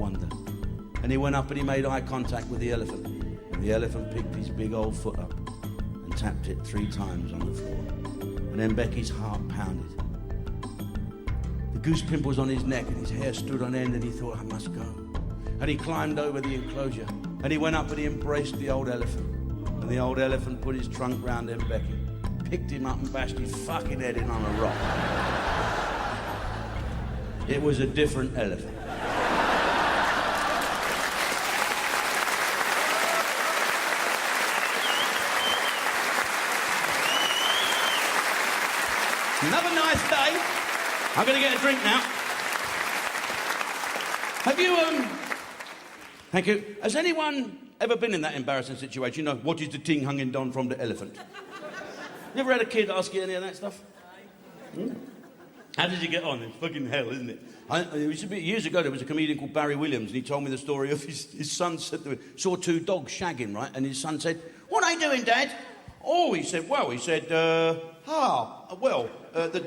wonder. And he went up and he made eye contact with the elephant. And the elephant picked his big old foot up and tapped it 3 times on the floor. And then Becky's heart pounded. The goose pimples on his neck and his hair stood on end, and he thought, I must go. And he climbed over the enclosure and he went up and he embraced the old elephant. And the old elephant put his trunk round him, Becky, picked him up and bashed his fucking head in on a rock. It was a different elephant. Another nice day. I'm going to get a drink now. Have you, Thank you. Has anyone ever been in that embarrassing situation? You know, what is the ting hanging down from the elephant? You ever had a kid ask you any of that stuff? Hmm? How did you get on? It's fucking hell, isn't it? Years ago, there was a comedian called Barry Williams, and he told me the story of his son saw 2 dogs shagging, right? And his son said, "What are they doing, Dad?" Oh, he said, the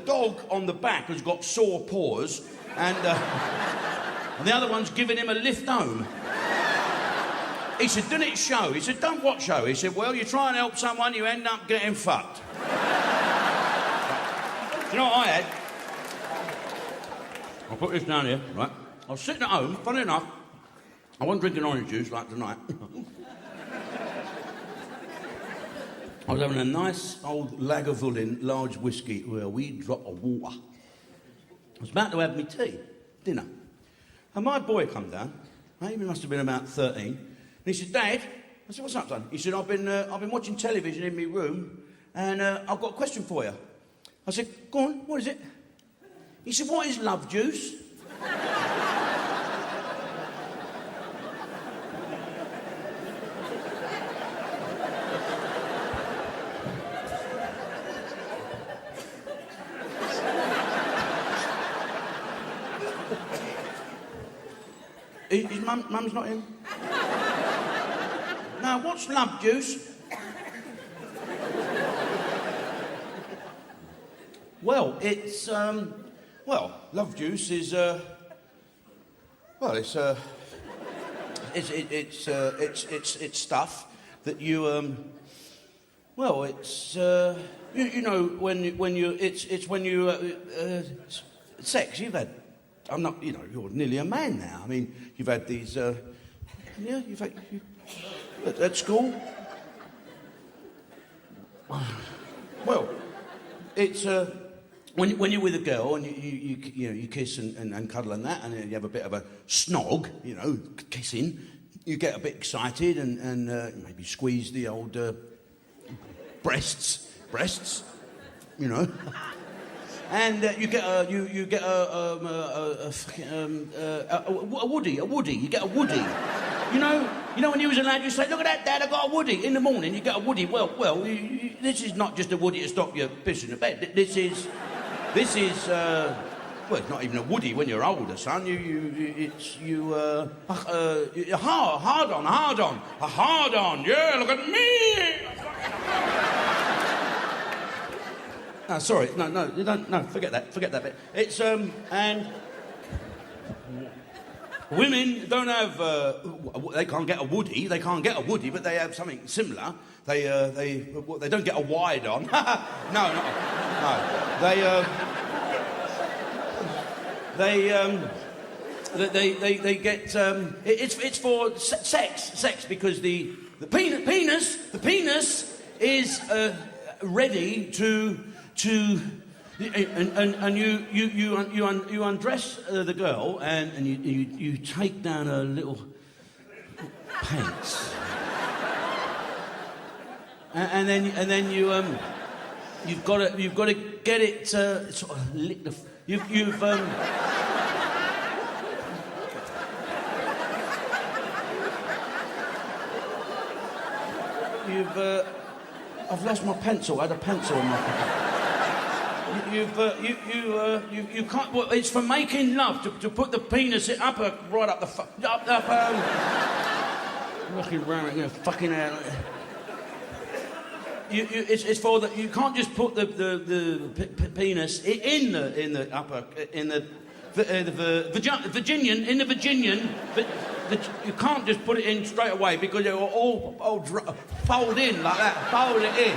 dog on the back has got sore paws, and the other one's giving him a lift home. He said, "Didn't it show?" He said, "Don't what show?" He said, "Well, you try and help someone, you end up getting fucked." You know what I had? I'll put this down here, right? I was sitting at home, funny enough, I wasn't drinking orange juice like tonight. I was having a nice old Lagavulin large whiskey with a wee drop of water. I was about to have me tea, dinner. And my boy come down, he must have been about 13, and he said, "Dad," I said, "What's up, son?" He said, I've been watching television in my room, and I've got a question for you. I said, "Go on, what is it?" He said, "What is love juice?" His mum's not in? No, what's love juice? Well, it's, love juice is, it's stuff that you, you know, when you, sex, you've had, I'm not, you know, you're nearly a man now. I mean, you've had these, you've had, at school. Well, it's, when you're with a girl and you kiss and cuddle and that, and you have a bit of a snog, you know, kissing, you get a bit excited and maybe squeeze the old breasts, you know. And you get a woody. You get a woody. You know when you was a lad, you say, "Look at that, Dad! I got a woody." In the morning, you get a woody. Well, this is not just a woody to stop you pissing the bed. This is, it's not even a woody when you're older, son. Hard on. Yeah, look at me. No, sorry, no, you don't, no, forget that bit. It's, and women don't have, they can't get a woody, but they have something similar. They don't get a wide on. No. They get, it's for sex, because the penis is, ready to and you undress the girl and you take down her little pants and then you've got to get it sort of lick the I've lost my pencil. I had a pencil in my pocket. You can't. Well, it's for making love to put the penis right up the looking round, you know, fucking out. It's for that. You can't just put the penis in the Virginian, in the Virginian, you can't just put it in straight away because it will all fold in like that, fold it in.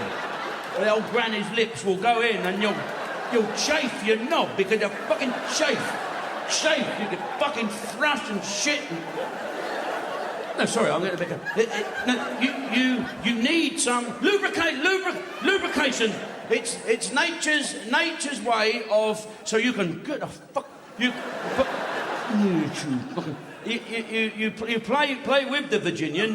The old granny's lips will go in and you'll chafe your knob because you're fucking chafe. You can fucking thrash and shit. No, sorry, I'm going to pick you need some lubrication. It's nature's way of so you can get a fuck you play with the Virginian,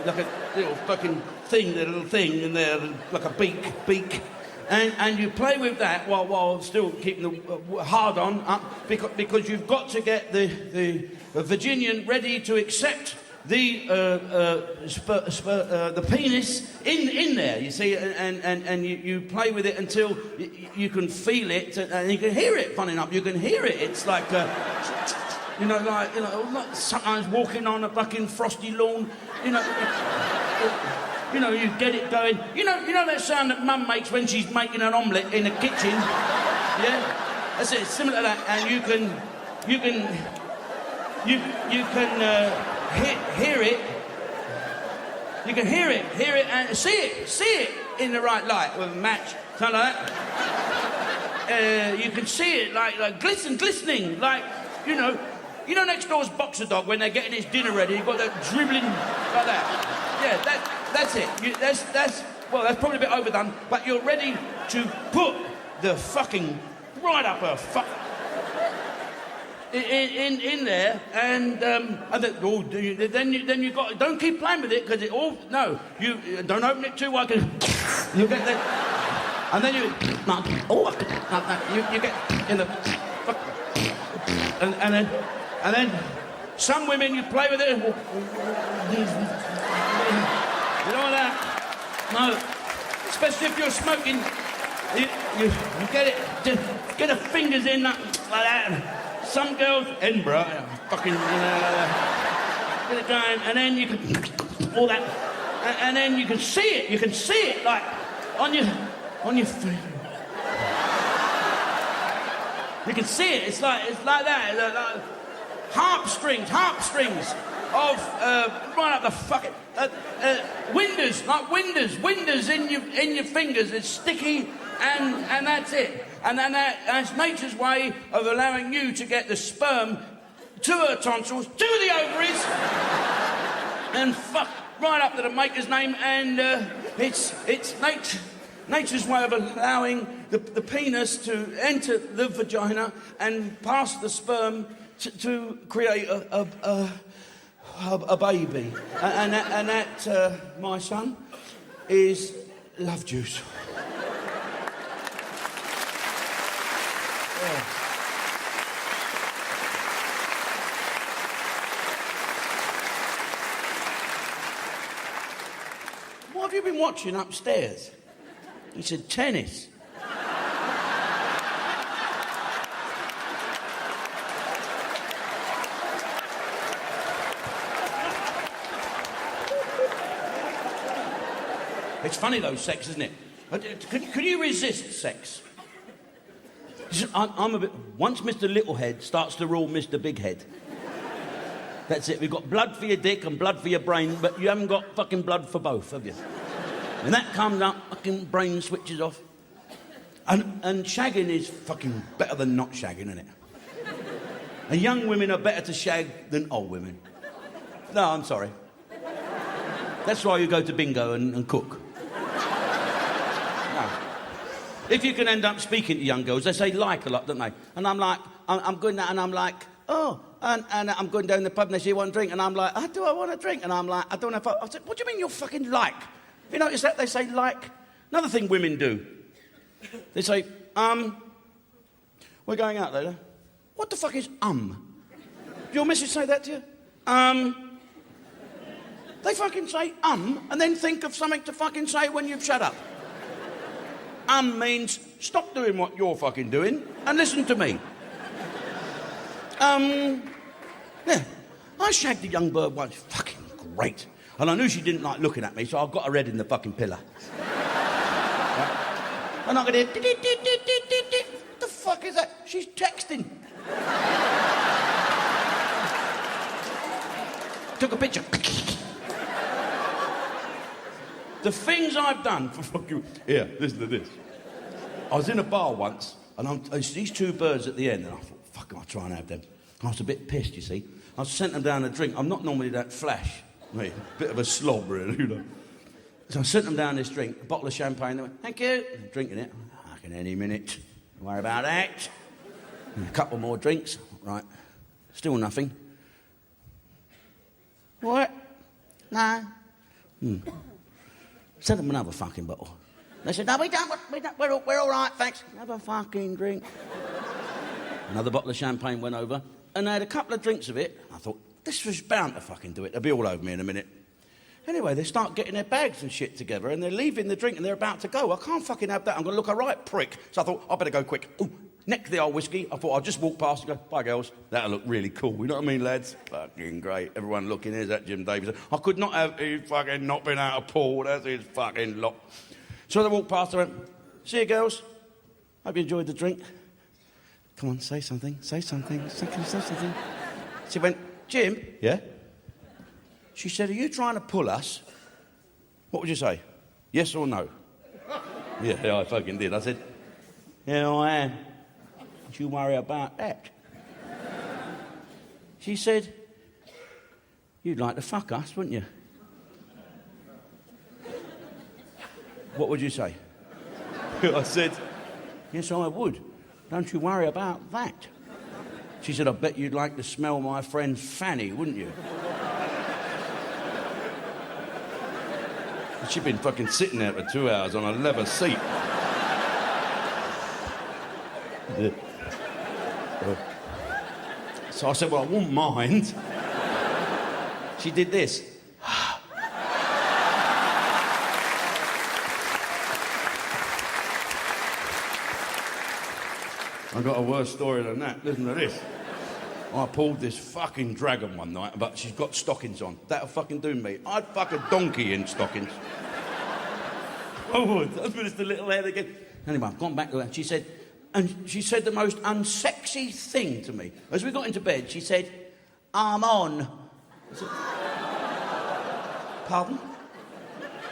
like a little fucking thing, the little thing in there, like a beak. And you play with that while still keeping the hard on up because you've got to get the Virginian ready to accept the penis in there. You see, and you play with it until you can feel it and you can hear it. Funny enough, you can hear it. It's like sometimes walking on a fucking frosty lawn. You get it going. You know that sound that Mum makes when she's making an omelette in the kitchen? Yeah? That's it, it's similar to that. And you can hear it. You can hear it and see it in the right light with a match, something like that. You can see it like glistening, like, next door's boxer dog when they're getting his dinner ready, you've got that dribbling like that. Yeah, that's it. That's probably a bit overdone, but you're ready to put the fucking right up her fuck in there, and then you got don't keep playing with it because it all you don't open it too wide. You get that, and then you get in the fuck, and then some women you play with it. You don't want that. No. Especially if you're smoking. You get it. Get her fingers in that like that. Some girls, Edinburgh, fucking get it going, and then you can all that, and then you can see it. You can see it like on your face. You can see it. It's like that. Like harp strings of right up the fucking windows in your fingers. It's sticky, and that's it. And then that's nature's way of allowing you to get the sperm to her tonsils, to the ovaries, and fuck right up to the maker's name. And it's nature's way of allowing the penis to enter the vagina and pass the sperm to create a baby. And that my son, is love juice. Yeah. What have you been watching upstairs? He said, tennis. It's funny though, sex, isn't it? Can you resist sex? I'm a bit... Once Mr. Littlehead starts to rule Mr. Bighead, that's it. We've got blood for your dick and blood for your brain, but you haven't got fucking blood for both, have you? When that comes up, fucking brain switches off. And shagging is fucking better than not shagging, isn't it? And young women are better to shag than old women. No, I'm sorry. That's why you go to bingo and cook. No. If you can end up speaking to young girls, they say like a lot, don't they? And I'm like, I'm good now, and I'm like, oh, and I'm going down the pub and they say, you want a drink? And I'm like, oh, do I want a drink? And I'm like, I don't know if I said, what do you mean you're fucking like? You notice that? They say like. Another thing women do. They say, we're going out later. What the fuck is Do your missus say that to you? They fucking say and then think of something to fucking say when you've shut up. Means stop doing what you're fucking doing and listen to me. Yeah. I shagged a young bird once. Fucking great. And I knew she didn't like looking at me, so I got her head in the fucking pillar. Right? And I could hear... What the fuck is that? She's texting. Took a picture. The things I've done for fucking... Here, listen to this. I was in a bar once, and there's these two birds at the end, and I thought, fuck, I'll try and have them. I was a bit pissed, you see. I sent them down a drink. I'm not normally that flash. Mate, a bit of a slob, really, you know. So I sent them down this drink, a bottle of champagne. They went, thank you. I'm drinking it. Fucking any minute. Don't worry about that. And a couple more drinks. Right. Still nothing. What? No. Send them another fucking bottle. They said, no, we don't, we're all right, thanks. Have a fucking drink. Another bottle of champagne went over, and they had a couple of drinks of it. I thought, this was bound to fucking do it. They'll be all over me in a minute. Anyway, they start getting their bags and shit together, and they're leaving the drink, and they're about to go. I can't fucking have that. I'm going to look a right prick. So I thought, I better go quick. Ooh, neck the old whiskey. I thought, I'll just walk past and go, bye, girls. That'll look really cool. You know what I mean, lads? Fucking great. Everyone looking, here's that Jim Davidson. I could not have fucking not been out of pool. That's his fucking lot. So they walked past, I went, see you, girls. Hope you enjoyed the drink. Come on, say something. Say something. Can you say something? She went, Jim? Yeah? She said, are you trying to pull us? What would you say? Yes or no? Yeah, I fucking did. I said, yeah, I am. Don't you worry about that. She said, you'd like to fuck us, wouldn't you? What would you say? I said, yes, I would. Don't you worry about that. She said, I bet you'd like to smell my friend's fanny, wouldn't you? She'd been fucking sitting there for 2 hours on a leather seat. So I said, well, I wouldn't mind. She did this. I got a worse story than that. Listen to this. I pulled this fucking dragon one night, but she's got stockings on. That'll fucking do me. I'd fuck a donkey in stockings. I would. I'd put the little head again. Anyway, I've gone back to her. She said the most unsexy thing to me. As we got into bed, she said, I'm on. I said, pardon?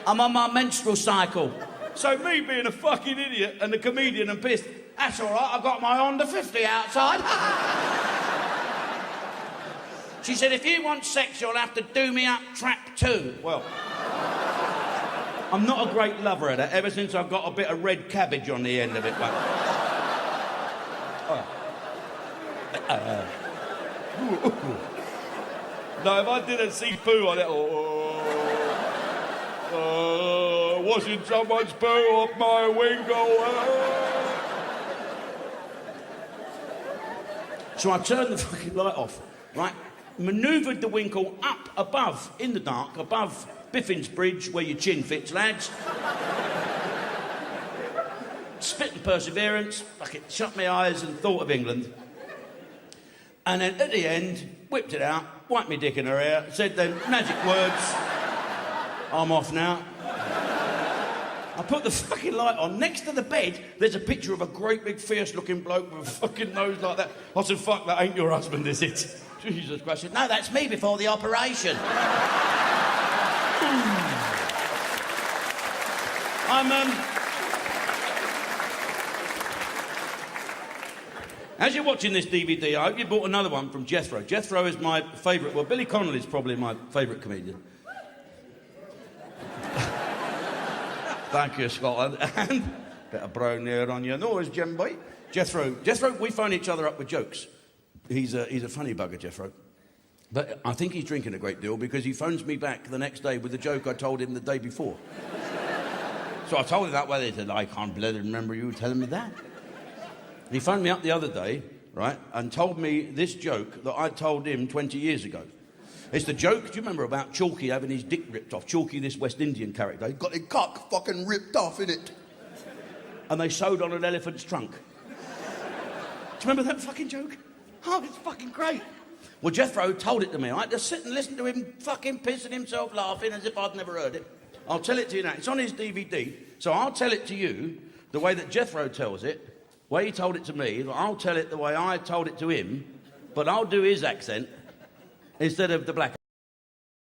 I'm on my menstrual cycle. So me being a fucking idiot and a comedian and pissed, that's all right, I've got my Honda 50 outside. She said, if you want sex, you'll have to do me up trap too. Well, I'm not a great lover of that, ever since I've got a bit of red cabbage on the end of it. No, if I didn't see poo on it, washing someone's poo off my window. So I turned the fucking light off, right? Manoeuvred the winkle up above, in the dark, above Biffin's Bridge, where your chin fits, lads. Spit and perseverance, fucking shut my eyes and thought of England. And then at the end, whipped it out, wiped my dick in her hair, said the magic words, I'm off now. I put the fucking light on. Next to the bed, there's a picture of a great big fierce-looking bloke with a fucking nose like that. I said, fuck, that ain't your husband, is it? Jesus Christ. I said, no, that's me before the operation. As you're watching this DVD, I hope you bought another one from Jethro. Jethro is my favourite. Well, Billy Connolly's probably my favourite comedian. Thank you, Scotland. And bit of brown there on your nose, Jim boy. Jethro, we phone each other up with jokes. He's a funny bugger, Jethro. But I think he's drinking a great deal because he phones me back the next day with a joke I told him the day before. So I told him that way. He said, I can't bloody remember you telling me that. He phoned me up the other day, right, and told me this joke that I told him 20 years ago. It's the joke, do you remember, about Chalky having his dick ripped off? Chalky, this West Indian character, he got his cock fucking ripped off, innit? And they sewed on an elephant's trunk. Do you remember that fucking joke? Oh, it's fucking great. Well, Jethro told it to me. I had to sit and listen to him fucking pissing himself laughing as if I'd never heard it. I'll tell it to you now. It's on his DVD, so I'll tell it to you the way that Jethro tells it, way he told it to me, I'll tell it the way I told it to him, but I'll do his accent instead of the black